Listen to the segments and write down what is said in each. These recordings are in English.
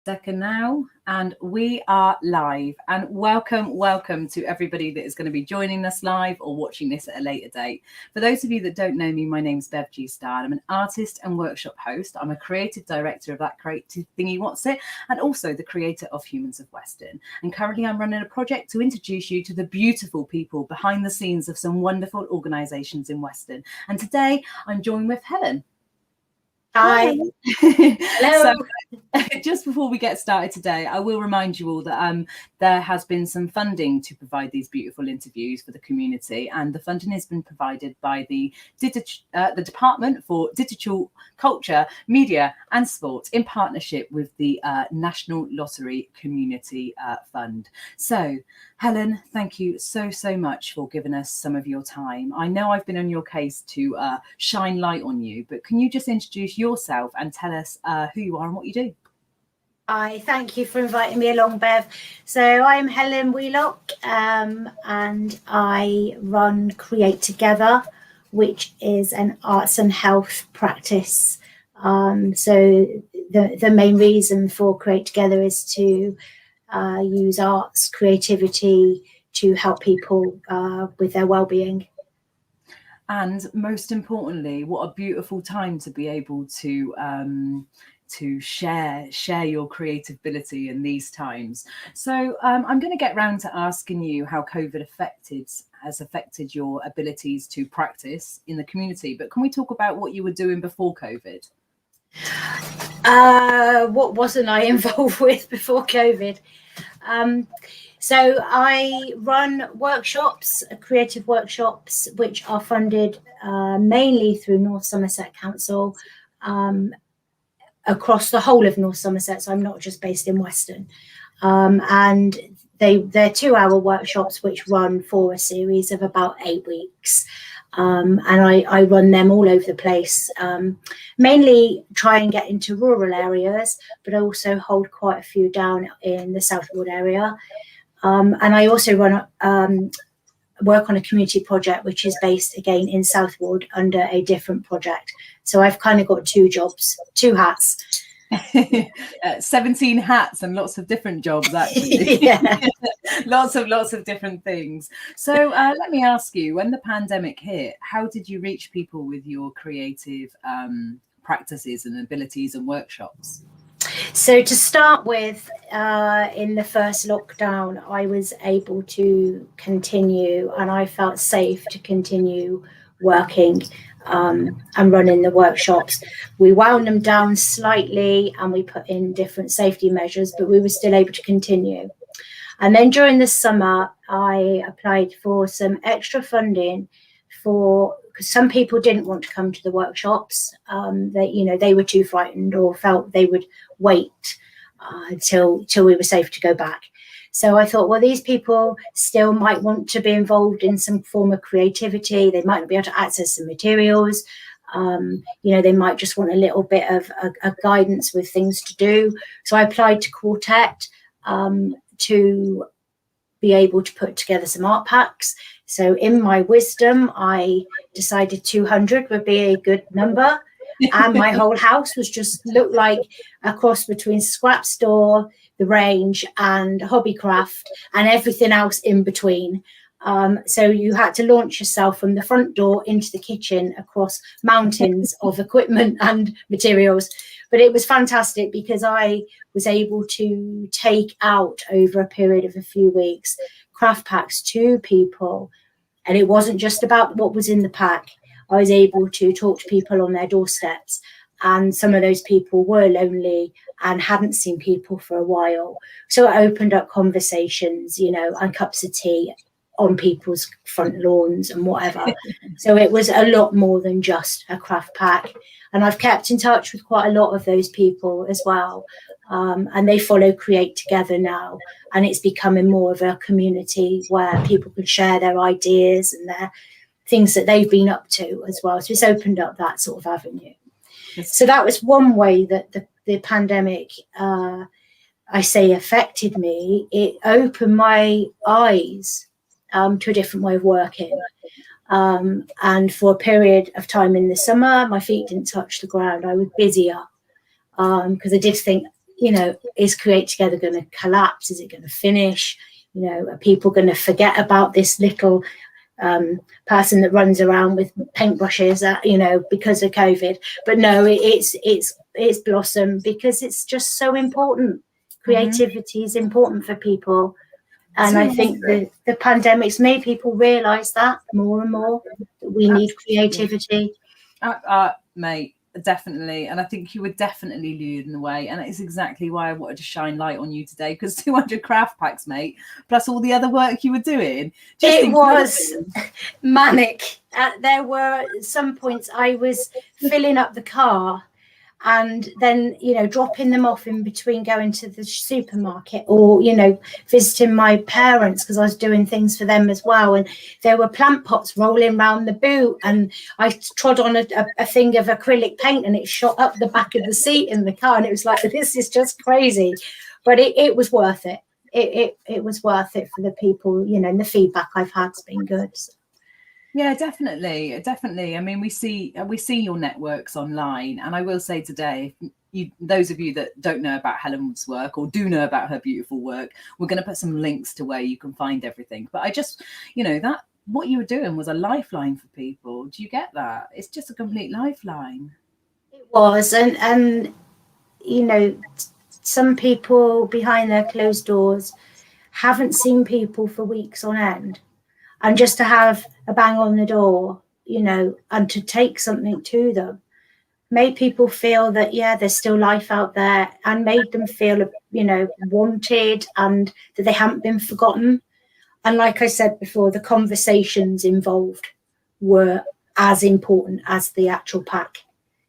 Second now, and we are live. And welcome to everybody that is going to be joining us live or watching this at a later date. For those of you that don't know me, my name's Bev G Star. I'm an artist and workshop host. I'm a creative director of that Creative Thingy Wotsit, and also the creator of Humans of Weston. And currently I'm running a project to introduce you to the beautiful people behind the scenes of some wonderful organisations in Weston. And today I'm joined with Helen. Hi. Hello. So, just before we get started today, I will remind you all that there has been some funding to provide these beautiful interviews for the community, and the funding has been provided by the Department for Digital Culture, Media and Sport in partnership with the National Lottery Community Fund. So, Helen, thank you so much for giving us some of your time. I know I've been on your case to shine light on you, but can you just introduce yourself and tell us who you are and what you do? Hi, thank you for inviting me along, Bev. So I'm Helen Wheelock, and I run Create Together, which is an arts and health practice. So the main reason for Create Together is to use arts, creativity to help people with their well-being. And most importantly, what a beautiful time to be able to share your creative ability in these times. So I'm going to get round to asking you how COVID has affected your abilities to practice in the community. But can we talk about what you were doing before COVID? What wasn't I involved with before COVID? So I run workshops, creative workshops, which are funded mainly through North Somerset Council across the whole of North Somerset. So I'm not just based in Weston. And they're 2-hour workshops which run for a series of about 8 weeks. And I run them all over the place, mainly try and get into rural areas, but I also hold quite a few down in the Southwold area. And I also work on a community project, which is based again in Southwold under a different project. So I've kind of got 2 jobs, 2 hats. 17 hats and lots of different jobs, actually. Yeah. lots of different things. So let me ask you, when the pandemic hit, how did you reach people with your creative practices and abilities and workshops? So to start with, in the first lockdown, I was able to continue, and I felt safe to continue working and running the workshops. We wound them down slightly and we put in different safety measures, but we were still able to continue. And then during the summer, I applied for some extra funding because some people didn't want to come to the workshops. They were too frightened or felt they would wait till we were safe to go back. So I thought, well, these people still might want to be involved in some form of creativity. They might not be able to access some materials. They might just want a little bit of a guidance with things to do. So I applied to Quartet to be able to put together some art packs. So in my wisdom, I decided 200 would be a good number. And my whole house looked like a cross between scrap store, the range, and Hobbycraft, and everything else in between. So you had to launch yourself from the front door into the kitchen across mountains of equipment and materials. But it was fantastic because I was able to take out over a period of a few weeks craft packs to people. And it wasn't just about what was in the pack. I was able to talk to people on their doorsteps. And some of those people were lonely and hadn't seen people for a while. So it opened up conversations, and cups of tea on people's front lawns and whatever. So it was a lot more than just a craft pack. And I've kept in touch with quite a lot of those people as well. And they follow Create Together now. And it's becoming more of a community where people can share their ideas and their things that they've been up to as well. So it's opened up that sort of avenue. So that was one way that the pandemic, I say, affected me. It opened my eyes to a different way of working. And for a period of time in the summer, my feet didn't touch the ground. I was busier because I did think, you know, is Create Together going to collapse? Is it going to finish? You know, are people going to forget about this little person that runs around with paintbrushes, you know, because of COVID? But no, it's blossomed because it's just so important. Creativity is important for people. And I think the pandemic's made people realise that more and more, that we need creativity. Mate, definitely. And I think you were definitely leading the way. And it's exactly why I wanted to shine light on you today, because 200 craft packs, mate, plus all the other work you were doing. It was manic. There were some points I was filling up the car and then, you know, dropping them off in between going to the supermarket, or, you know, visiting my parents because I was doing things for them as well. And there were plant pots rolling around the boot, and I trod on a thing of acrylic paint and it shot up the back of the seat in the car. And it was like, this is just crazy. But it was worth it. It was worth it for the people, you know, and the feedback I've had has been good. So. Yeah, definitely. I mean, we see your networks online, and I will say today, those of you that don't know about Helen's work or do know about her beautiful work, we're going to put some links to where you can find everything. But I just, you know, that what you were doing was a lifeline for people. Do you get that? It's just a complete lifeline. It was, and you know, some people behind their closed doors haven't seen people for weeks on end. And just to have a bang on the door, you know, and to take something to them made people feel that, yeah, there's still life out there, and made them feel, you know, wanted and that they haven't been forgotten. And like I said before, the conversations involved were as important as the actual pack.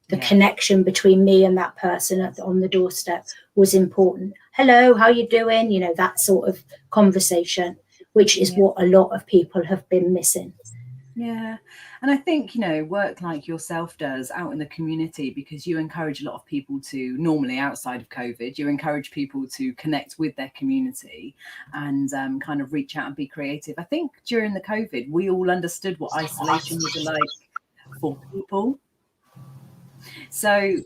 The connection between me and that person on the doorstep was important. Hello, how you doing? You know, that sort of conversation, which is what a lot of people have been missing. Yeah. And I think, you know, work like yourself does out in the community, because you encourage a lot of people to, normally outside of COVID, you encourage people to connect with their community and kind of reach out and be creative. I think during the COVID, we all understood what isolation was like for people. So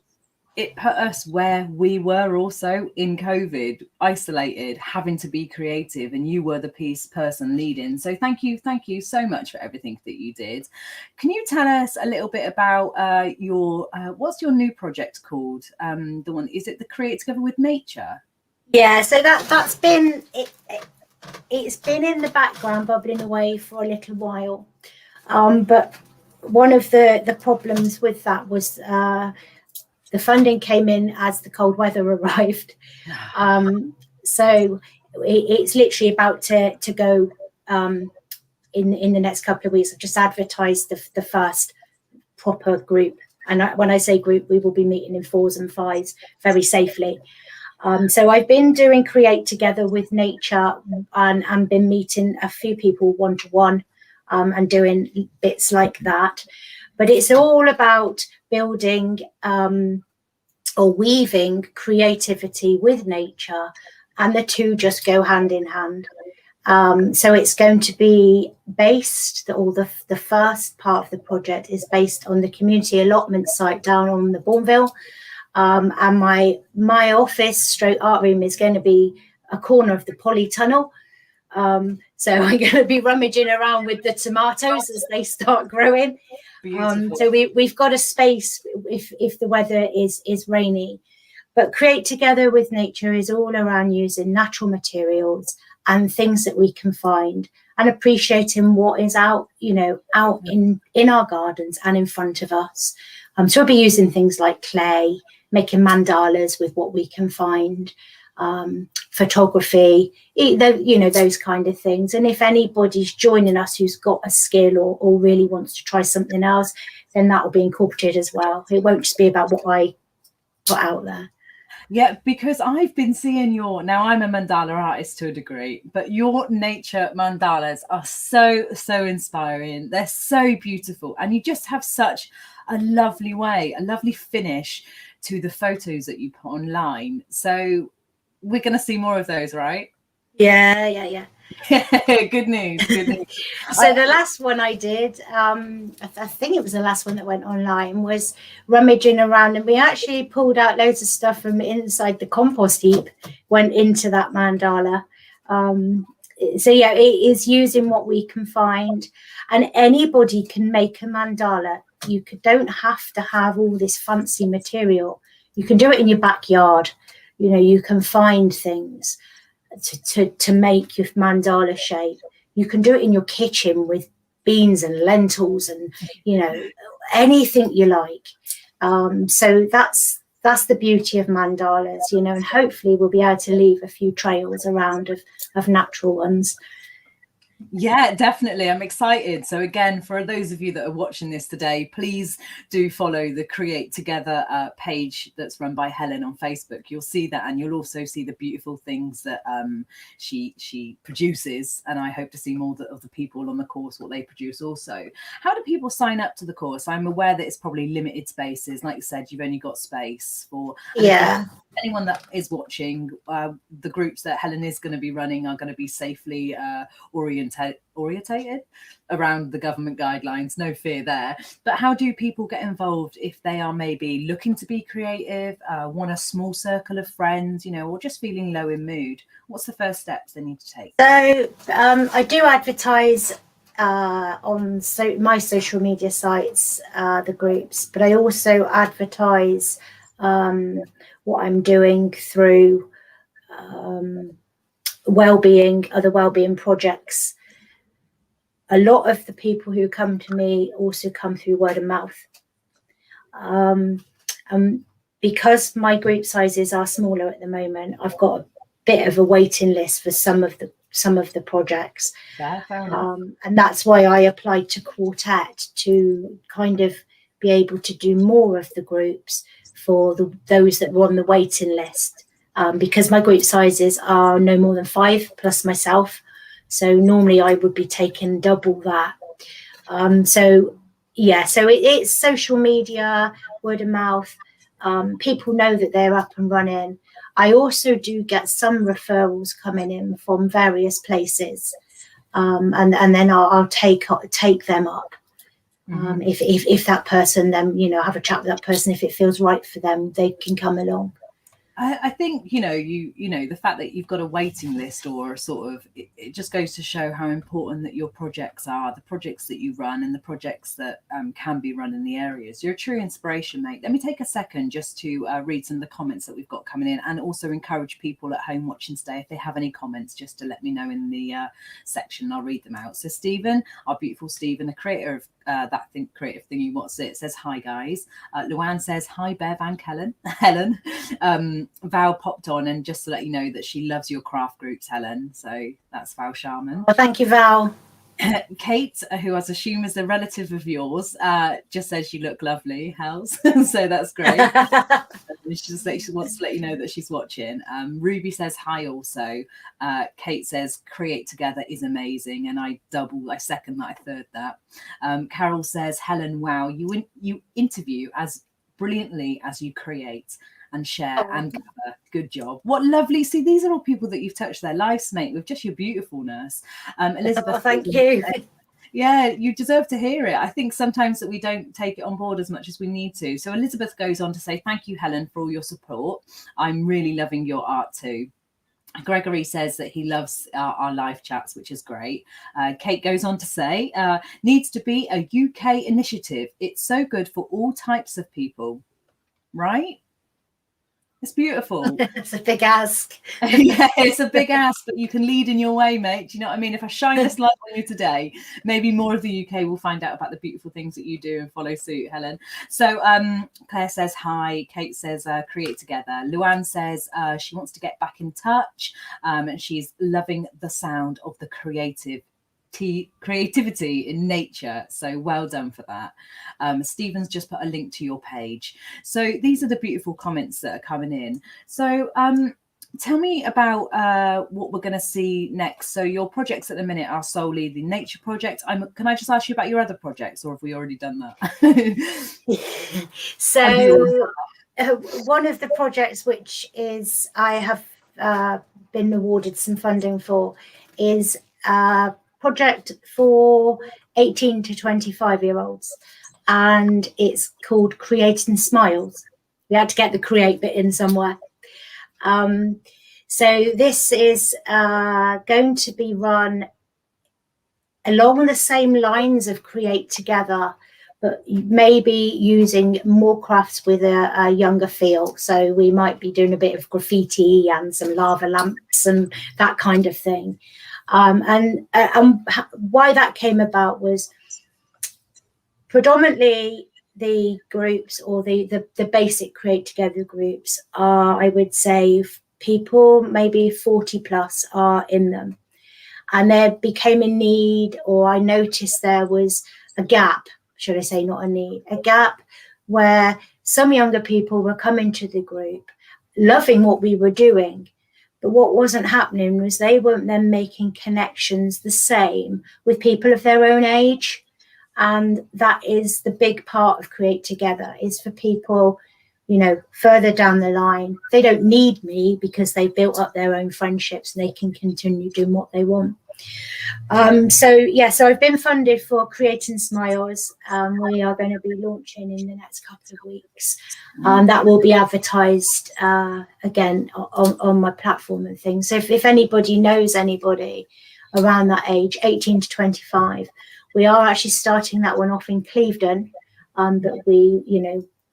it put us where we were also in COVID, isolated, having to be creative, and you were the person leading. So thank you so much for everything that you did. Can you tell us a little bit about your what's your new project called? The one, is it the Create Together with Nature? Yeah, so that's been it's been in the background, bubbling away for a little while. But one of the problems with that was the funding came in as the cold weather arrived. So it's literally about to go in the next couple of weeks. I've just advertised the first proper group. And when I say group, we will be meeting in 4s and 5s very safely. So I've been doing Create Together with Nature, and been meeting a few people one-to-one and doing bits like that. But it's all about building or weaving creativity with nature, and the two just go hand in hand. So it's going to be based, the first part of the project is based on the community allotment site down on the Bourneville. And my office stroke art room is going to be a corner of the polytunnel. So I'm going to be rummaging around with the tomatoes as they start growing. So we've got a space if the weather is rainy. But Create Together with Nature is all around using natural materials and things that we can find, and appreciating what is out in our gardens and in front of us. So we'll be using things like clay, making mandalas with what we can find, photography, those kind of things. And if anybody's joining us who's got a skill or really wants to try something else, then that will be incorporated as well. It won't just be about what I put out there. Yeah, because I've been seeing now I'm a mandala artist to a degree, but your nature mandalas are so inspiring. They're so beautiful, and you just have such a lovely finish to the photos that you put online. So we're going to see more of those, right? Yeah. Good news. Good news. So the last one I did, I think it was the last one that went online, was rummaging around, and we actually pulled out loads of stuff from inside the compost heap, went into that mandala. So yeah, it is using what we can find, and anybody can make a mandala. You don't have to have all this fancy material. You can do it in your backyard. You know, you can find things to make your mandala shape. You can do it in your kitchen with beans and lentils and, you know, anything you like. So that's the beauty of mandalas, you know, and hopefully we'll be able to leave a few trails around of natural ones. Yeah, definitely. I'm excited. So again, for those of you that are watching this today, please do follow the Create Together page that's run by Helen on Facebook. You'll see that, and you'll also see the beautiful things that she produces. And I hope to see more of the people on the course, what they produce also. How do people sign up to the course? I'm aware that it's probably limited spaces. Like you said, you've only got space for... Yeah. Anyone that is watching, the groups that Helen is going to be running are going to be safely orientated around the government guidelines. No fear there. But how do people get involved if they are maybe looking to be creative, want a small circle of friends, you know, or just feeling low in mood? What's the first steps they need to take? So I do advertise on my social media sites, the groups, but I also advertise what I'm doing through other wellbeing projects. A lot of the people who come to me also come through word of mouth. Because my group sizes are smaller at the moment, I've got a bit of a waiting list for some of the projects. And that's why I applied to Quartet, to kind of be able to do more of the groups for those that were on the waiting list, because my group sizes are no more than 5 plus myself. So normally I would be taking double that. So it's social media, word of mouth. People know that they're up and running. I also do get some referrals coming in from various places, and then I'll take them up. If that person, then, you know, have a chat with that person. If it feels right for them, they can come along. I think, you know, the fact that you've got a waiting list, or sort of, it just goes to show how important that your projects are, the projects that you run and the projects that can be run in the areas. You're a true inspiration, mate. Let me take a second just to read some of the comments that we've got coming in, and also encourage people at home watching today, if they have any comments, just to let me know in the section. I'll read them out. So Stephen, our beautiful Stephen, the creator of Creative Thingy Wotsit, says hi guys. Luann says hi Bev and Helen. Val popped on, and just to let you know that she loves your craft groups, Helen. So that's Val Sharman. Well, thank you, Val. Kate, who I assume is a relative of yours, just says you look lovely, Hels. So that's great. She wants to let you know that she's watching. Ruby says hi also. Kate says Create Together is amazing, and I second that, I third that. Carol says, Helen, wow, you interview as brilliantly as you create and share and gather. Good job. What lovely. See, these are all people that you've touched their lives, mate, with just your beautifulness. Elizabeth, thank you. Yeah, you deserve to hear it. I think sometimes that we don't take it on board as much as we need to. So Elizabeth goes on to say, thank you, Helen, for all your support. I'm really loving your art too. Gregory says that he loves our live chats, which is great. Kate goes on to say, needs to be a UK initiative. It's so good for all types of people, right? It's beautiful. It's a big ask. Yeah, it's a big ask, but you can lead in your way, mate. Do you know what I mean? If I shine this light on you today, maybe more of the UK will find out about the beautiful things that you do and follow suit, Helen. So Claire says hi. Kate says Create Together. Luann says she wants to get back in touch, and she's loving the sound of the creativity in nature. So well done for that. Stephen's just put a link to your page. So these are the beautiful comments that are coming in. So tell me about what we're going to see next. So your projects at the minute are solely the nature project. Can I just ask you about your other projects, or have we already done that? So one of the projects which is I have been awarded some funding for is a project for 18 to 25-year-olds, and it's called Creating Smiles. We had to get the create bit in somewhere. So this is going to be run along the same lines of Create Together, but maybe using more crafts with a younger feel. So we might be doing a bit of graffiti and some lava lamps and that kind of thing. And why that came about was predominantly the groups, or the basic Create Together groups, are, I would say, people maybe 40 plus are in them. And there became a need, or I noticed there was a gap, should I say, not a need, a gap where some younger people were coming to the group, loving what we were doing. But what wasn't happening was they weren't then making connections the same with people of their own age. And that is the big part of Create Together, is for people, you know, further down the line. They don't need me because they built up their own friendships and they can continue doing what they want. So I've been funded for Creating Smiles. We are going to be launching in the next couple of weeks. That will be advertised again on my platform and things. So if anybody knows anybody around that age, 18 to 25, we are actually starting that one off in Clevedon, but we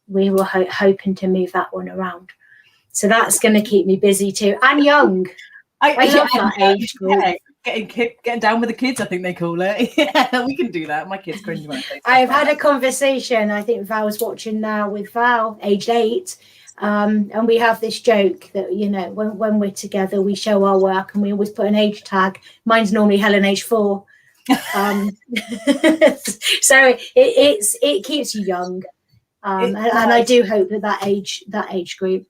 were hoping to move that one around. So that's going to keep me busy too, and young. I love that age group. Yeah. Getting down with the kids, I think they call it. Yeah, we can do that. My kids cringe when I say I've had a conversation, I think Val's watching now, with Val, aged 8. And we have this joke that, you know, when we're together, we show our work and we always put an age tag. Mine's normally Helen, age 4. So it keeps you young. And I do hope that age group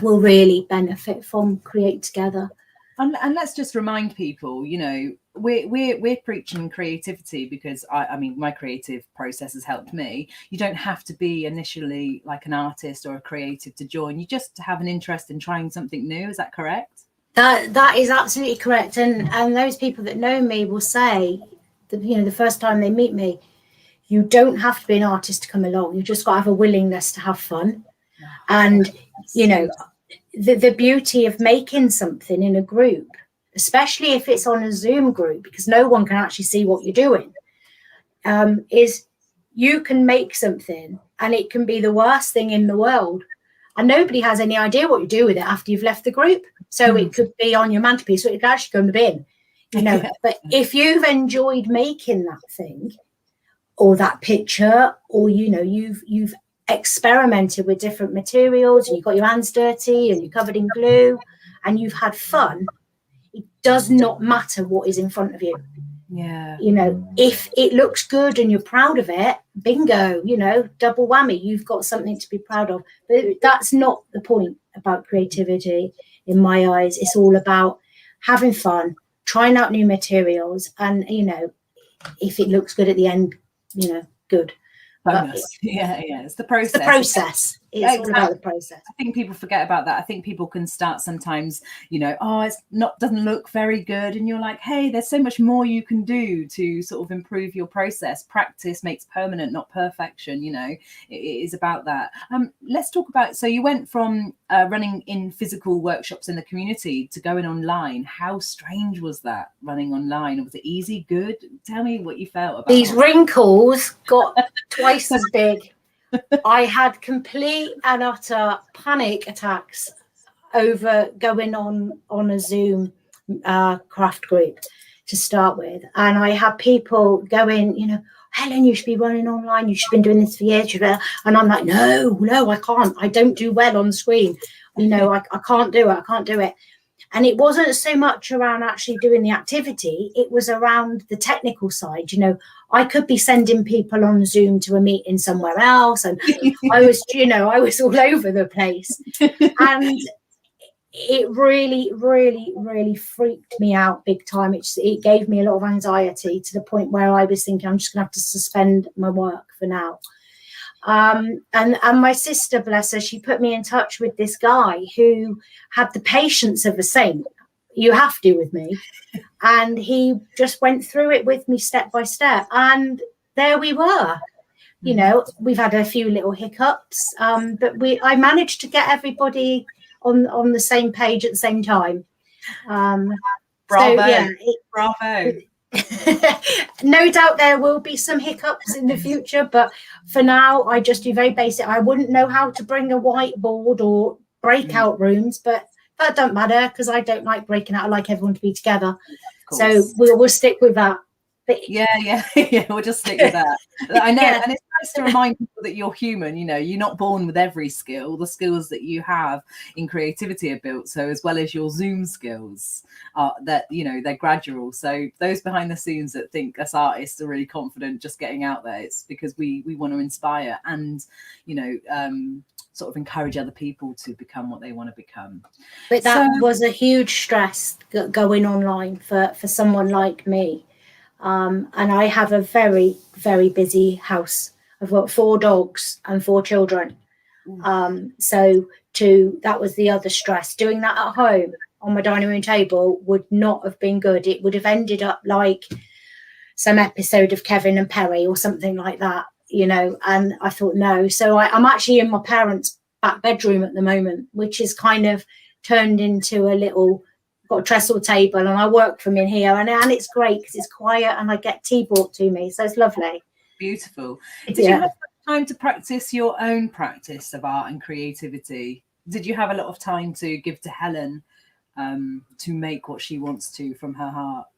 will really benefit from Create Together. And let's just remind people, you know, we're preaching creativity because I mean, my creative process has helped me. You don't have to be initially like an artist or a creative to join. You just have an interest in trying something new. Is that correct? That is absolutely correct. And those people that know me will say that, you know, the first time they meet me, you don't have to be an artist to come along. You've just got to have a willingness to have fun. And, you know, the beauty of making something in a group, especially if it's on a Zoom group, because no one can actually see what you're doing, is you can make something and it can be the worst thing in the world. And nobody has any idea what you do with it after you've left the group. So it could be on your mantelpiece, or it could actually go in the bin, you know. But if you've enjoyed making that thing or that picture, or, you know, you've experimented with different materials and you've got your hands dirty and you're covered in glue and you've had fun, it does not matter what is in front of you. Yeah. You know, if it looks good and you're proud of it, bingo, you know, double whammy, you've got something to be proud of. But that's not the point about creativity in my eyes. It's all about having fun, trying out new materials, and, you know, if it looks good at the end, you know, good. Yeah, it's the process. It's the process. It's all about the process. I think people forget about that. I think people can start sometimes, you know, it's doesn't look very good, and you're like, hey, there's so much more you can do to sort of improve your process. Practice makes permanent, not perfection. You know, it is about that. Let's talk about. So you went from running in physical workshops in the community to going online. How strange was that, running online? Was it easy? Good? Tell me what you felt about these wrinkles got twice as big. I had complete and utter panic attacks over going on a Zoom craft group to start with. And I had people going, you know, Helen, you should be running online. You should have been doing this for years. And I'm like, no, I can't. I don't do well on screen. You know, I can't do it. I can't do it. And it wasn't so much around actually doing the activity. It was around the technical side. You know, I could be sending people on Zoom to a meeting somewhere else. And I was all over the place. And it really, really, really freaked me out big time. It gave me a lot of anxiety, to the point where I was thinking, I'm just going to have to suspend my work for now. And my sister, bless her, she put me in touch with this guy who had the patience of a saint. you have to with me. And he just went through it with me step by step. And there we were. You know, we've had a few little hiccups, but I managed to get everybody on the same page at the same time. Bravo. So, yeah, bravo. No doubt there will be some hiccups in the future, but for now I just do very basic. I wouldn't know how to bring a whiteboard or breakout rooms, but that don't matter because I don't like breaking out. I like everyone to be together. So we'll stick with that. But yeah, we'll just stick with that. I know, and it's nice to remind people that you're human. You know, you're not born with every skill. The skills that you have in creativity are built. So as well as your Zoom skills, that, you know, they're gradual. So those behind the scenes that think us artists are really confident just getting out there, it's because we want to inspire and, you know, sort of encourage other people to become what they want to become. But that was a huge stress going online for someone like me. And I have a very, very busy house. I've got 4 dogs and 4 children. So that was the other stress. Doing that at home on my dining room table would not have been good. It would have ended up like some episode of Kevin and Perry or something like that, you know, and I thought, no. So I'm actually in my parents' back bedroom at the moment, which is kind of turned into a little, got a trestle table, and I work from in here, and it's great because it's quiet and I get tea brought to me, so it's lovely. Beautiful. Did you have time to practice your own practice of art and creativity? Did you have a lot of time to give to Helen to make what she wants to from her heart?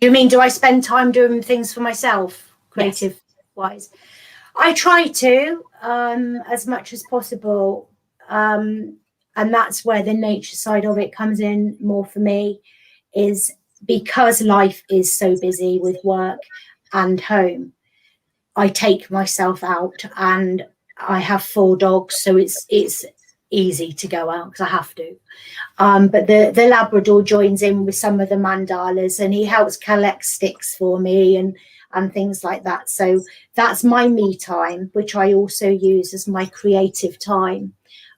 You mean, do I spend time doing things for myself, creative wise? I try to as much as possible. And that's where the nature side of it comes in more for me, is because life is so busy with work and home. I take myself out, and I have 4 dogs, so it's easy to go out because I have to. But the Labrador joins in with some of the mandalas, and he helps collect sticks for me and things like that. So that's my me time, which I also use as my creative time.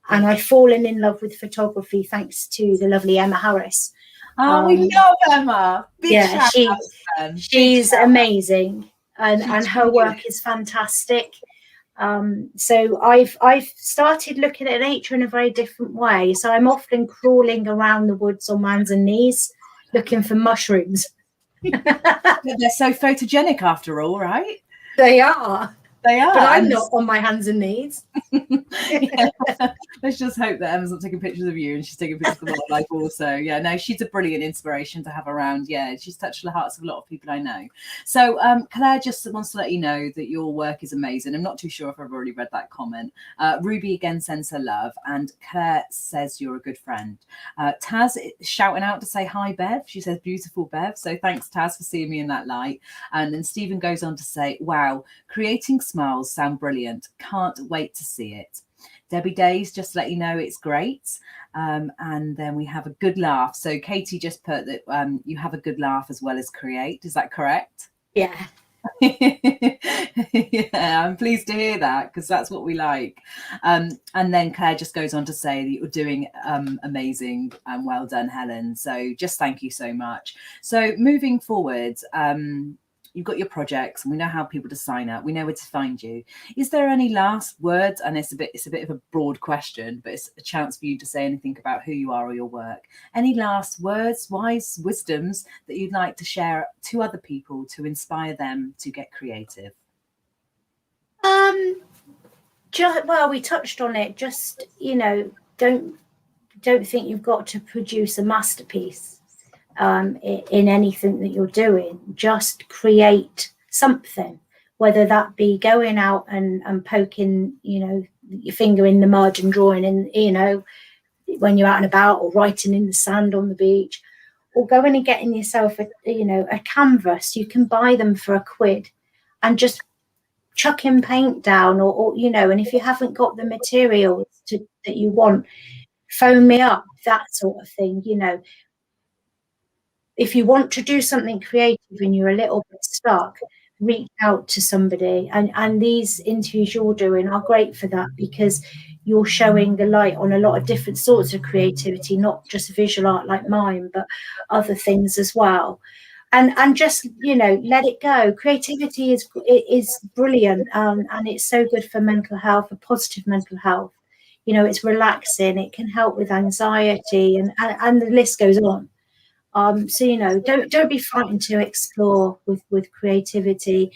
And I've fallen in love with photography thanks to the lovely Emma Harris. We love Emma. She's amazing, and her work is fantastic. So I've started looking at nature in a very different way. So I'm often crawling around the woods on my hands and knees looking for mushrooms. They're so photogenic after all, right? They are. But I'm not on my hands and knees. Let's just hope that Emma's not taking pictures of you and she's taking pictures of wildlife also. Yeah, no, she's a brilliant inspiration to have around. Yeah, she's touched the hearts of a lot of people I know. So Claire just wants to let you know that your work is amazing. I'm not too sure if I've already read that comment. Ruby again sends her love, and Claire says you're a good friend. Taz is shouting out to say hi, Bev. She says beautiful, Bev. So thanks, Taz, for seeing me in that light. And then Stephen goes on to say, wow, creating smiles sound brilliant. Can't wait to see it. Debbie Days, just to let you know, it's great. And then we have a good laugh. So Katie just put that you have a good laugh as well as create. Is that correct? Yeah. Yeah, I'm pleased to hear that, because that's what we like. And then Claire just goes on to say that you're doing amazing and well done, Helen. So just thank you so much. So moving forward, you've got your projects and we know how people to sign up. We know where to find you. Is there any last words? And it's a bit of a broad question, but it's a chance for you to say anything about who you are or your work. Any last words, wise wisdoms that you'd like to share to other people to inspire them to get creative? Well, we touched on it. Just, don't think you've got to produce a masterpiece. In anything that you're doing, just create something, whether that be going out and poking, your finger in the mud and drawing in, when you're out and about, or writing in the sand on the beach, or going and getting yourself a canvas. You can buy them for £1 and just chucking paint down, or and if you haven't got the materials that you want, phone me up, that sort of thing. If you want to do something creative and you're a little bit stuck, reach out to somebody. And these interviews you're doing are great for that, because you're showing the light on a lot of different sorts of creativity, not just visual art like mine, but other things as well. And just, let it go. Creativity is brilliant, and it's so good for mental health, for positive mental health. It's relaxing. It can help with anxiety, and the list goes on. So don't be frightened to explore with creativity.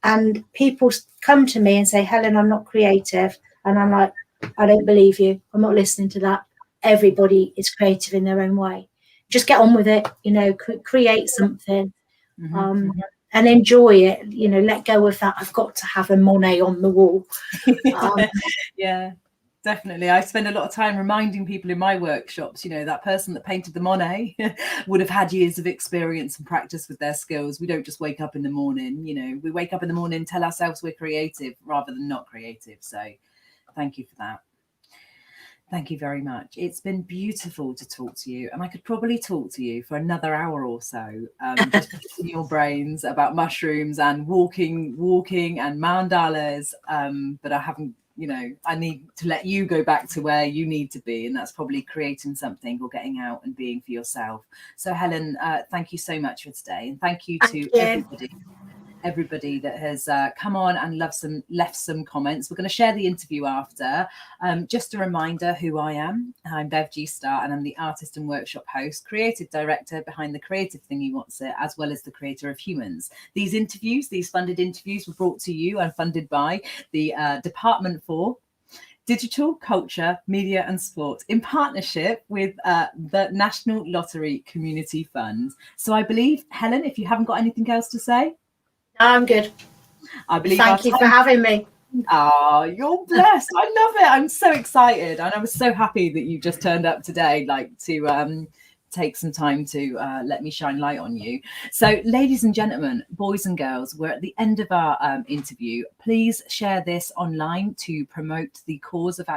And people come to me and say, Helen, I'm not creative, and I'm like, I don't believe you. I'm not listening to that. Everybody is creative in their own way. Just get on with it. Create something, and enjoy it. Let go of that. I've got to have a Monet on the wall. Yeah. Definitely. I spend a lot of time reminding people in my workshops, that person that painted the Monet would have had years of experience and practice with their skills. We don't just wake up in the morning, we wake up in the morning, tell ourselves we're creative rather than not creative. So thank you for that. Thank you very much. It's been beautiful to talk to you, and I could probably talk to you for another hour or so, just picking your brains about mushrooms and walking and mandalas, but I haven't. I need to let you go back to where you need to be, and that's probably creating something or getting out and being for yourself. So Helen, thank you so much for today, and thank you to everybody that has come on and left some comments. We're going to share the interview after. Just a reminder who I am. I'm Bev G Star, and I'm the artist and workshop host, creative director behind the Creative Thingy Wotsit, as well as the creator of Humans. These funded interviews were brought to you and funded by the Department for Digital, Culture, Media and Sport in partnership with the National Lottery Community Fund. So I believe, Helen, if you haven't got anything else to say. I'm good. I believe. Thank you for having me. Oh, you're blessed. I love it. I'm so excited. And I was so happy that you just turned up today, to take some time to let me shine light on you. So, ladies and gentlemen, boys and girls, we're at the end of our interview. Please share this online to promote the cause of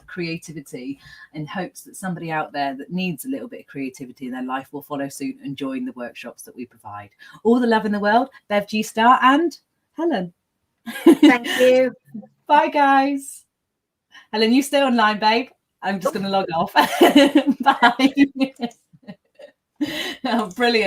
creativity, in hopes that somebody out there that needs a little bit of creativity in their life will follow suit and join the workshops that we provide. All the love in the world, Bev G Star and Helen. Thank you. Bye, guys. Helen, you stay online, babe. I'm just going to log off. Bye. Oh, brilliant.